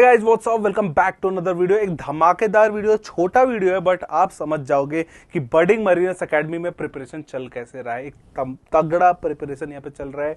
Guys what's up, welcome back to another video. एक धमाकेदार video, छोटा वीडियो है बट आप समझ जाओगे कि बडिंग मरीनर्स एकेडमी में प्रिपरेशन चल कैसे रहा है। एक तगड़ा प्रिपरेशन यहाँ पे चल रहा है।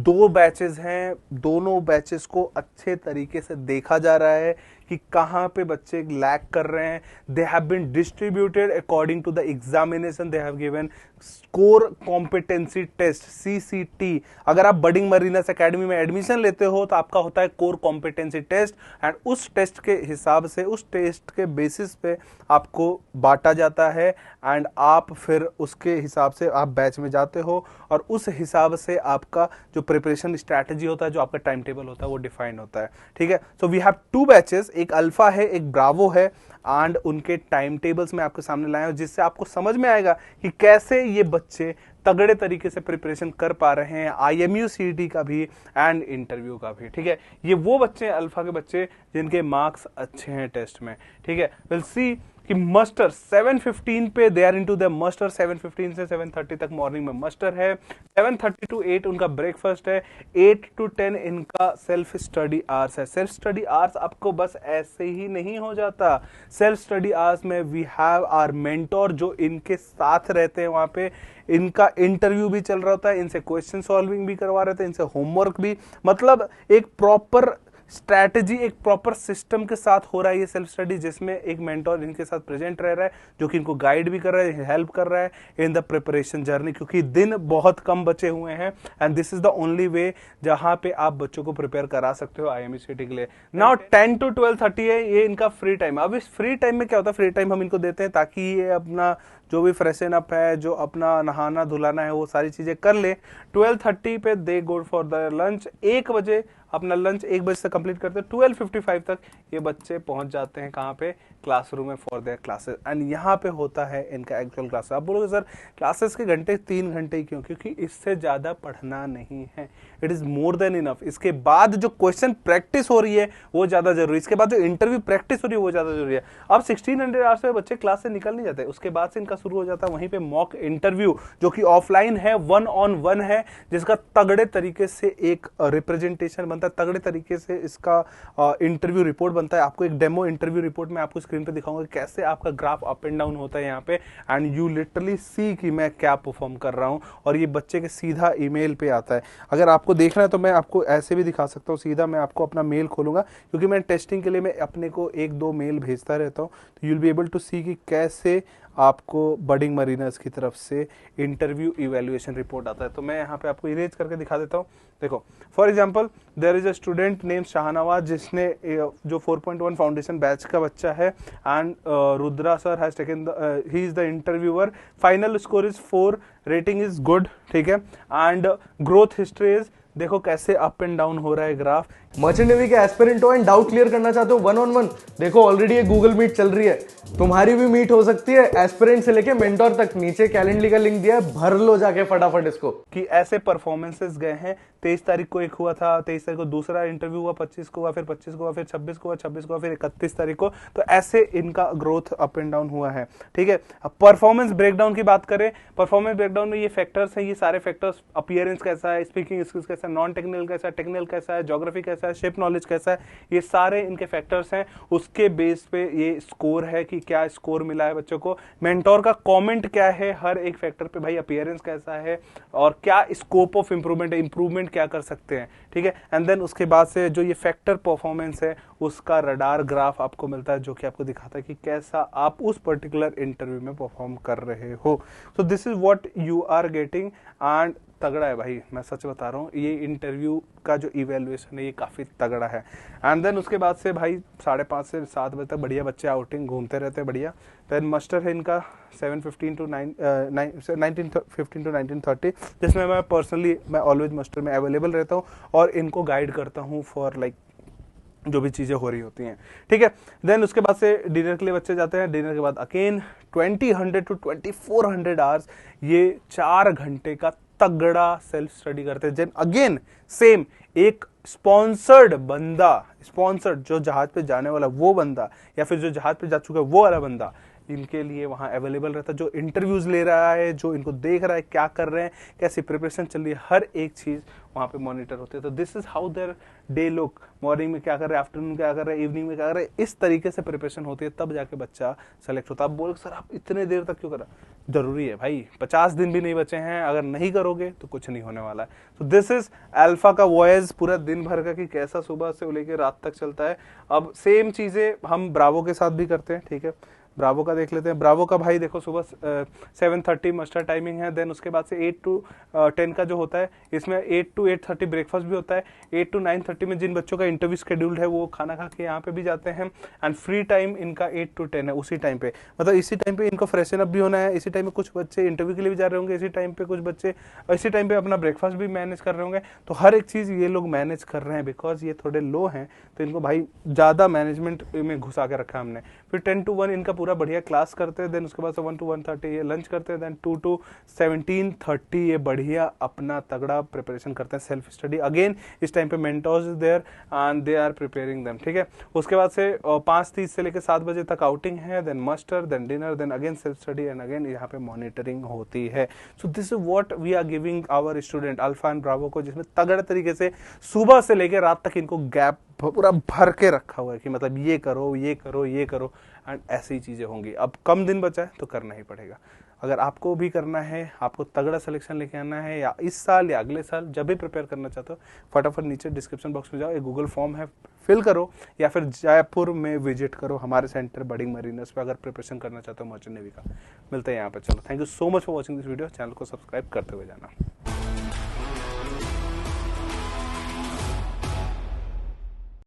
2 बैचेस हैं, दोनों बैचेस को अच्छे तरीके से देखा जा रहा है कि कहाँ पे बच्चे लैग कर रहे हैं। They have been distributed according to the examination. They have given score competency test CCT। अगर आप बडिंग मरीनर्स एकेडमी में एडमिशन लेते हो तो आपका होता है कोर कॉम्पिटेंसी टेस्ट, एंड उस टेस्ट के हिसाब से, उस टेस्ट के बेसिस पे आपको बांटा जाता है एंड आप फिर उसके हिसाब से आप बैच में जाते हो और उस हिसाब से आपका जो प्रिपरेशन स्ट्रैटेजी होता है, जो आपका टाइम टेबल होता है, वो डिफाइन होता है। ठीक है, सो वी हैव 2 बैचेस, एक अल्फा है एक ब्रावो है, एंड उनके टाइम टेबल्स में आपके सामने लाए हैं जिससे आपको समझ में आएगा कि कैसे ये बच्चे तगड़े तरीके से प्रिपरेशन कर पा रहे हैं, IMU CET का भी एंड इंटरव्यू का भी। ठीक है, ये वो बच्चे हैं, अल्फा के बच्चे जिनके मार्क्स अच्छे हैं टेस्ट में। ठीक है, विल सी कि मस्टर 7:15 पे they are into the muster. 7:15 से 7:30 तक मॉर्निंग में मस्टर है। 7:30 to 8 उनका ब्रेकफास्ट है। 8 to 10 इनका सेल्फ स्टडी आवर्स है। सेल्फ स्टडी आवर्स आपको बस ऐसे ही नहीं हो जाता। सेल्फ स्टडी आवर्स में वी हैव आवर मेंटोर जो इनके साथ रहते हैं। वहां पे इनका इंटरव्यू भी चल रहा होता है, इनसे क्वेश्चन सॉल्विंग भी करवा रहे थे, इनसे होमवर्क भी। मतलब एक प्रॉपर स्ट्रैटेजी, एक प्रॉपर सिस्टम के साथ हो रहा है ये सेल्फ स्टडी, जिसमें एक मेंटोर इनके साथ प्रेजेंट रह रहा है जो कि इनको गाइड भी कर रहा है, हेल्प कर रहा है इन द प्रिपरेशन जर्नी। क्योंकि दिन बहुत कम बचे हुए हैं and this is the only way जहां पे आप बच्चों को प्रिपेयर करा सकते हो IMU CET के लिए। नाउ 10 to 12:30 है ये इनका फ्री टाइम। अब इस फ्री टाइम में क्या होता है, फ्री टाइम हम इनको देते हैं ताकि ये अपना जो भी फ्रेशन अप है, जो अपना नहाना धुलाना है, वो सारी चीजें कर ले। 12:30 पे दे गो फॉर द लंच। 1 बजे अपना लंच 1 बजे से कंप्लीट करते हैं। 12:55 तक ये बच्चे पहुंच जाते हैं कहाँ पे, क्लासरूम में फॉर देयर क्लासेस, एंड यहाँ पे होता है इनका एक्चुअल क्लास। आप बोलोगे सर क्लासेस के घंटे 3 घंटे ही क्यों? क्योंकि इससे ज्यादा पढ़ना नहीं है, it is more than enough. इसके बाद जो क्वेश्चन प्रैक्टिस हो रही है वो ज्यादा जरूरी है, इसके बाद जो इंटरव्यू प्रैक्टिस हो रही है वो ज्यादा जरूरी है। अब 1600 आवर्स में बच्चे क्लास से निकल नहीं जाते, उसके बाद से इनका शुरू हो जाता है वहीं पे मॉक इंटरव्यू, जो कि ऑफलाइन है, 1-on-1 है, जिसका तगड़े तरीके से एक रिप्रेजेंटेशन बनता है, तगड़े तरीके से इसका इंटरव्यू रिपोर्ट बनता है। आपको एक डेमो इंटरव्यू रिपोर्ट में आपको स्क्रीन पे दिखाऊंगा कैसे आपका ग्राफ अप एंड डाउन होता है यहाँ पे, एंड यू लिटरली सी कि मैं क्या परफॉर्म कर रहा हूँ, और ये बच्चे के सीधा ईमेल पे आता है। अगर आपको देखना है तो मैं आपको ऐसे भी दिखा सकता हूँ, सीधा मैं आपको अपना मेल खोलूंगा क्योंकि मैं टेस्टिंग के लिए मैं अपने को 1-2 मेल भेजता रहता हूँ, तो you will be able to see कि कैसे आपको बडिंग मरीनर्स की तरफ से इंटरव्यू इवैल्यूएशन रिपोर्ट आता है। तो मैं यहाँ पे आपको इरेज करके दिखा देता हूँ। देखो, for example there is a student name Shahnawaz, जिसने जो 4.1 फाउंडेशन बैच का बच्चा है, and Rudra sir has taken he is the interviewer. Final score is 4, rating is good. ठीक है, एंड ग्रोथ हिस्ट्री इज, देखो कैसे अप एंड डाउन हो रहा है ग्राफ। मर्चेंट नेवी के एस्पिरेंट हो एंड डाउट क्लियर करना चाहते हो 1-on-1, देखो ऑलरेडी एक गूगल मीट चल रही है, तुम्हारी भी मीट हो सकती है। एस्पिरेंट से लेके मेंटोर तक, नीचे कैलेंडर का लिंक दिया है, भर लो जाके फटाफट इसको। कि ऐसे परफॉर्मेंसेस गए हैं। 23 तारीख को एक हुआ था, 23 तारीख को दूसरा इंटरव्यू हुआ, 25 को हुआ, फिर 25 को हुआ, फिर 26 को हुआ, 26 को हुआ, फिर 31 तारीख को। तो ऐसे इनका ग्रोथ अप एंड डाउन हुआ है। ठीक है, अब परफॉर्मेंस ब्रेकडाउन की बात करें, परफॉर्मेंस ब्रेकडाउन में ये फैक्टर्स हैं, ये सारे फैक्टर्स, अपीयरेंस कैसा है, स्पीकिंग स्किल्स कैसा है, नॉन टेक्निकल कैसा है, टेक्निकल कैसा है, ज्योग्राफी कैसा है, शिप नॉलेज कैसा है, ये सारे इनके फैक्टर्स हैं। उसके बेस पे ये स्कोर है कि क्या स्कोर मिला है बच्चों को। मेंटोर का कमेंट क्या है हर एक फैक्टर पे, भाई अपीयरेंस कैसा है और क्या स्कोप ऑफ इंप्रूवमेंट है, इंप्रूवमेंट क्या कर सकते हैं। ठीक है, एंड देन उसके बाद से जो ये फैक्टर परफॉर्मेंस है उसका रडार ग्राफ आपको मिलता है, जो कि आपको दिखाता है कि कैसा आप उस पर्टिकुलर इंटरव्यू में परफॉर्म कर रहे हो। So this is what you are getting, and तगड़ा है भाई, मैं सच बता रहा हूँ। ये इंटरव्यू का जो इवैल्यूएशन है ये काफी तगड़ा है। एंड देन उसके बाद से भाई 5:30 से 7 बजे तक बढ़िया बच्चे आउटिंग घूमते रहते हैं, बढ़िया। देन मस्टर है इनका 7:15 to 19:15 to 19:30, जिसमें मैं पर्सनली मैं ऑलवेज मस्टर में अवेलेबल रहता हूँ और इनको गाइड करता हूँ फॉर लाइक जो भी चीजें हो रही होती हैं। ठीक है, देन उसके बाद से डिनर के लिए बच्चे जाते हैं। डिनर के बाद अगेन 2000 to 2400 आवर्स ये 4 घंटे का तगड़ा सेल्फ स्टडी करते हैं। देन अगेन सेम एक स्पॉन्सर्ड बंदा, स्पॉन्सर्ड जो जहाज पे जाने वाला वो बंदा, या फिर जो जहाज पे जा चुका है वो वाला बंदा, इनके लिए वहां अवेलेबल रहता है, जो इंटरव्यूज ले रहा है, जो इनको देख रहा है क्या कर रहे हैं, कैसी प्रिपरेशन चल रही है, हर एक चीज वहाँ पे मॉनिटर होते हैं। तो this is how their day look, morning में क्या कर रहे हैं, आफ्टरनून क्या कर रहे हैं, इवनिंग में क्या कर रहे हैं, इस तरीके से प्रिपरेशन होती है, तब जाके बच्चा सेलेक्ट होता है। आप बोल सर आप इतने देर तक क्यों करा, जरूरी है भाई, 50 दिन भी नहीं बचे हैं, अगर नहीं करोगे तो कुछ नहीं होने वाला है। तो दिस इज अल्फा का वॉयस पूरा दिन भर का कि कैसा सुबह से लेकर रात तक चलता है। अब सेम चीजें हम ब्रावो के साथ भी करते हैं, ठीक है। ब्रावो का देख लेते हैं। ब्रावो का भाई देखो सुबह 7:30 मस्टर टाइमिंग है, देन उसके बाद से 8 to 10 का जो होता है, इसमें 8 to 8:30 ब्रेकफास्ट भी होता है। 8 to 9:30 में जिन बच्चों का इंटरव्यू शेड्यूल्ड है वो खाना खा के यहाँ पे भी जाते हैं, एंड फ्री टाइम इनका 8 to 10 है। उसी टाइम पे मतलब इसी टाइम पे इनको फ्रेशन अप भी होना है, इसी टाइम पे कुछ बच्चे इंटरव्यू के लिए भी जा रहे होंगे, इसी टाइम पे कुछ बच्चे इसी टाइम पे अपना ब्रेकफास्ट भी मैनेज कर रहे होंगे। तो हर एक चीज़ ये लोग मैनेज कर रहे हैं, बिकॉज ये थोड़े लो हैं तो इनको भाई ज़्यादा मैनेजमेंट में घुसा के रखा हमने। फिर 10 to 1 इनका पूरा बढ़िया क्लास करते हैं, देन उसके बाद से 1 to 1:30 ये लंच करते हैं, देन 2 to 17:30 ये बढ़िया अपना तगड़ा प्रिपरेशन करते हैं, सेल्फ स्टडी। अगेन इस टाइम पे mentors is there and they are preparing them, ठीक है। उसके बाद से 5:30 से लेकर 7 बजे तक आउटिंग है, then muster, then dinner, then again self study and again यहाँ पे मॉनिटरिंग होती है। So this is what we are giving our student alpha and bravo को, जिसमें तगड़े तरीके से सुबह से लेकर रात तक इनको गैप पूरा भर के रखा हुआ है कि मतलब ये करो ये करो ये करो, एंड ऐसी ही चीज़ें होंगी। अब कम दिन बचा है तो करना ही पड़ेगा। अगर आपको भी करना है, आपको तगड़ा सिलेक्शन लेके आना है, या इस साल या अगले साल जब भी प्रिपेयर करना चाहते हो, फटाफट नीचे डिस्क्रिप्शन बॉक्स में जाओ, एक गूगल फॉर्म है, फिल करो, या फिर जयपुर में विजिट करो हमारे सेंटर बडिंग मरीनर्स पे, अगर प्रिपरेशन करना चाहते हो मर्चेंट नेवी का। मिलते हैं यहाँ पे। चलो, thank you so much for watching this video. Channel को सब्सक्राइब करते हुए जाना।